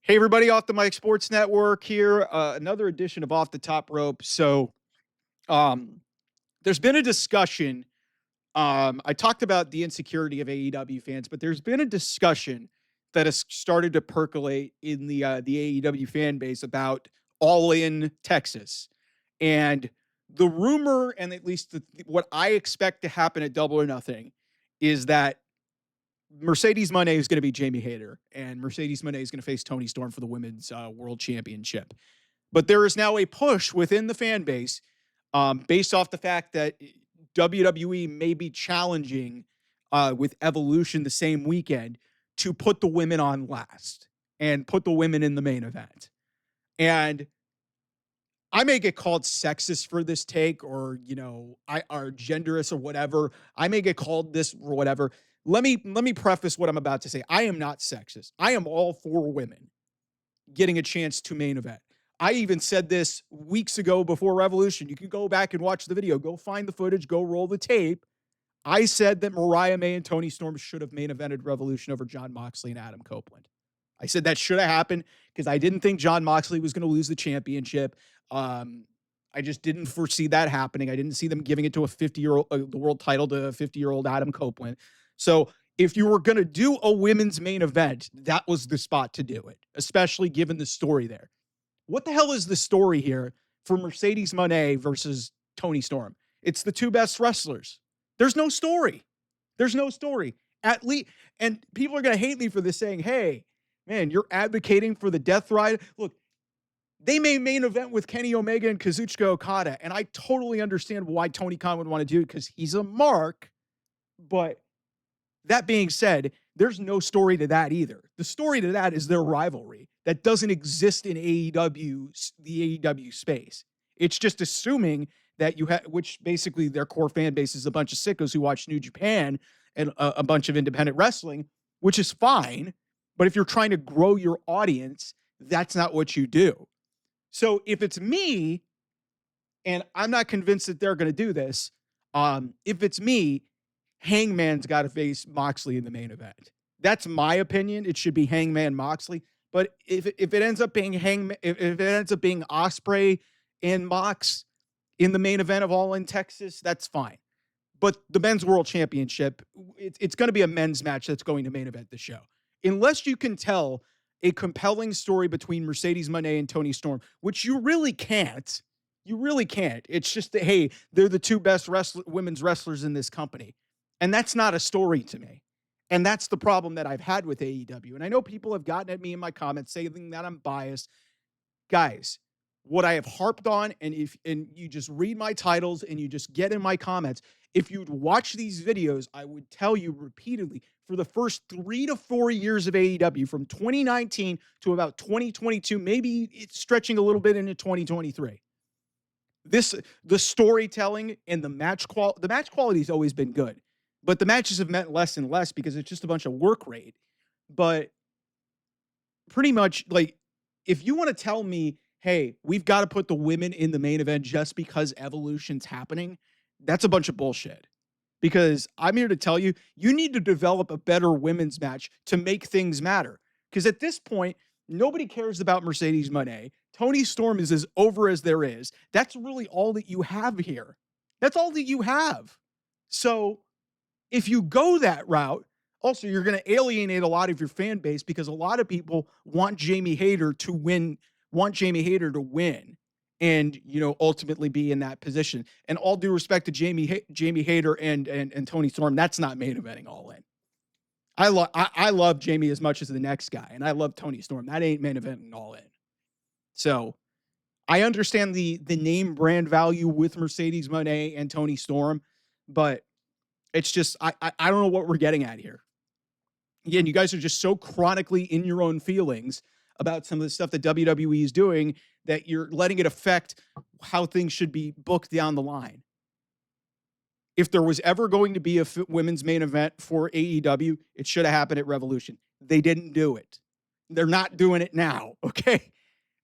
Hey, everybody, off the Mike Sports Network here. Another edition of Off the Top Rope. Um, there's been a discussion. I talked about the insecurity of AEW fans, but there's been a discussion that has started to percolate in the AEW fan base about All In Texas, and the rumor, and at least what I expect to happen at Double or Nothing, is that Mercedes Mone is going to be Jamie Hayter, and Mercedes Mone is going to face Toni Storm for the women's world championship. But there is now a push within the fan base, based off the fact that WWE may be challenging with Evolution the same weekend to put the women on last and put the women in the main event. And I may get called sexist for this take, or or genderist or whatever. I may get called this or whatever. Let me preface what I'm about to say. I am not sexist. I am all for women getting a chance to main event. I even said this weeks ago before Revolution. You can go back and watch the video. Go find the footage. Go roll the tape. I said that Mariah May and Toni Storm should have main evented Revolution over Jon Moxley and Adam Copeland. I said that should have happened because I didn't think Jon Moxley was going to lose the championship. I just didn't foresee that happening. I didn't see them giving it to a 50-year-old, the world title to a 50-year-old Adam Copeland. So if you were going to do a women's main event, that was the spot to do it, especially given the story there. What the hell is the story here for Mercedes Mone versus Toni Storm? It's the two best wrestlers. There's no story. There's no story. At least, and people are going to hate me for this, saying, hey, man, you're advocating for the death ride. Look, they may main event with Kenny Omega and Kazuchika Okada, and I totally understand why Tony Khan would want to do it because he's a mark. But that being said, there's no story to that either. The story to that is their rivalry that doesn't exist in the AEW space. It's just assuming that you have, which basically their core fan base is a bunch of sickos who watch New Japan and a bunch of independent wrestling, which is fine. But if you're trying to grow your audience, that's not what you do. So if it's me, and I'm not convinced that they're going to do this, if it's me, Hangman's got to face Moxley in the main event. That's my opinion. It should be Hangman Moxley. But if it ends up being if it ends up being Ospreay and Mox in the main event of All In Texas, that's fine. But the men's world championship, it's going to be a men's match that's going to main event the show. Unless you can tell a compelling story between Mercedes Mone and Toni Storm, which you really can't. You really can't. It's just that, hey, they're the two best women's wrestlers in this company. And that's not a story to me. And that's the problem that I've had with AEW. And I know people have gotten at me in my comments saying that I'm biased. Guys, what I have harped on, and you just read my titles and you just get in my comments, if you'd watch these videos, I would tell you repeatedly, for the first 3 to 4 years of AEW, from 2019 to about 2022, maybe it's stretching a little bit into 2023. The storytelling and the match quality has always been good, but the matches have meant less and less because it's just a bunch of work rate. But pretty much, like, if you want to tell me, hey, we've got to put the women in the main event just because Evolution's happening, that's a bunch of bullshit. Because I'm here to tell you, you need to develop a better women's match to make things matter. Because at this point, nobody cares about Mercedes Mone. Toni Storm is as over as there is. That's really all that you have here. That's all that you have. So if you go that route, also you're going to alienate a lot of your fan base because a lot of people want Jamie Hayter to win, and, ultimately be in that position. And all due respect to Jamie Hayter and Toni Storm, that's not main eventing All In. I love Jamie as much as the next guy, and I love Toni Storm. That ain't main eventing All In. So I understand the name brand value with Mercedes Mone and Toni Storm, but it's just, I don't know what we're getting at here. Again, you guys are just so chronically in your own feelings about some of the stuff that WWE is doing that you're letting it affect how things should be booked down the line. If there was ever going to be a women's main event for AEW, it should have happened at Revolution. They didn't do it. They're not doing it now, okay?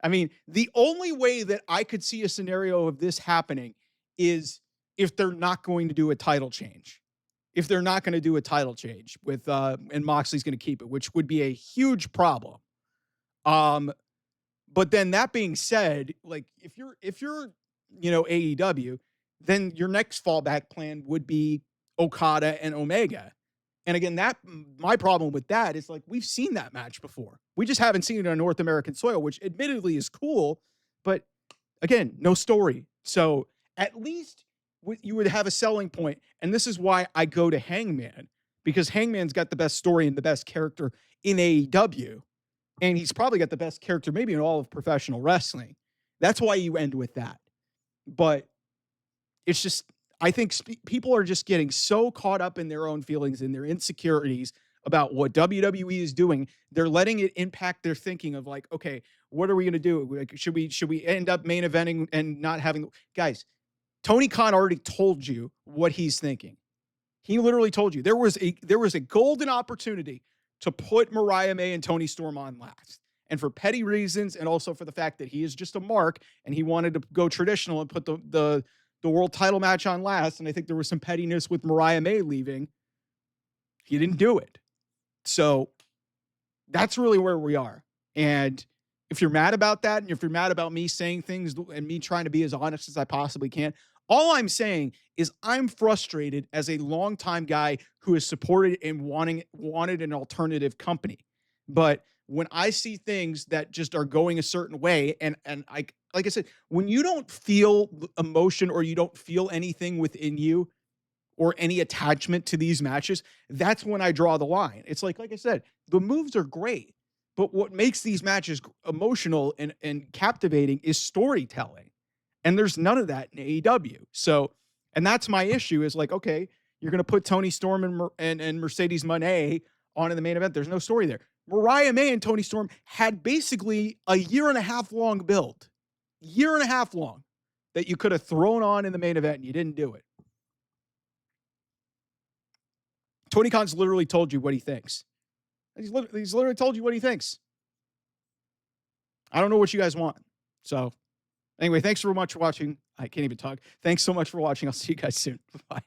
I mean, the only way that I could see a scenario of this happening is if they're not going to do a title change. If they're not going to do a title change with and Moxley's going to keep it, which would be a huge problem. Um, but then that being said, like if you're AEW, then your next fallback plan would be Okada and Omega. And again, that my problem with that is like we've seen that match before. We just haven't seen it on North American soil, which admittedly is cool, but again, no story. So at least you would have a selling point, and this is why I go to Hangman, because Hangman's got the best story and the best character in AEW, and he's probably got the best character maybe in all of professional wrestling. That's why you end with that. But it's just, I think people are just getting so caught up in their own feelings and their insecurities about what WWE is doing. They're letting it impact their thinking of like, okay, what are we going to do? Like, should we end up main eventing and not having guys? Tony Khan already told you what he's thinking. He literally told you there was a golden opportunity to put Mariah May and Toni Storm on last. And for petty reasons, and also for the fact that he is just a mark, and he wanted to go traditional and put the world title match on last. And I think there was some pettiness with Mariah May leaving. He didn't do it. So that's really where we are. And if you're mad about that, and if you're mad about me saying things and me trying to be as honest as I possibly can, all I'm saying is I'm frustrated as a longtime guy who has supported and wanted an alternative company. But when I see things that just are going a certain way, and like I said, when you don't feel emotion or you don't feel anything within you or any attachment to these matches, that's when I draw the line. It's like I said, the moves are great, but what makes these matches emotional and captivating is storytelling. And there's none of that in AEW. So, and that's my issue is like, okay, you're going to put Toni Storm and Mercedes Mone on in the main event. There's no story there. Mariah May and Toni Storm had basically a 1.5 year long build, 1.5 year long, that you could have thrown on in the main event and you didn't do it. Tony Khan's literally told you what he thinks. He's literally told you what he thinks. I don't know what you guys want. So anyway, thanks so much for watching. I can't even talk. Thanks so much for watching. I'll see you guys soon. Bye.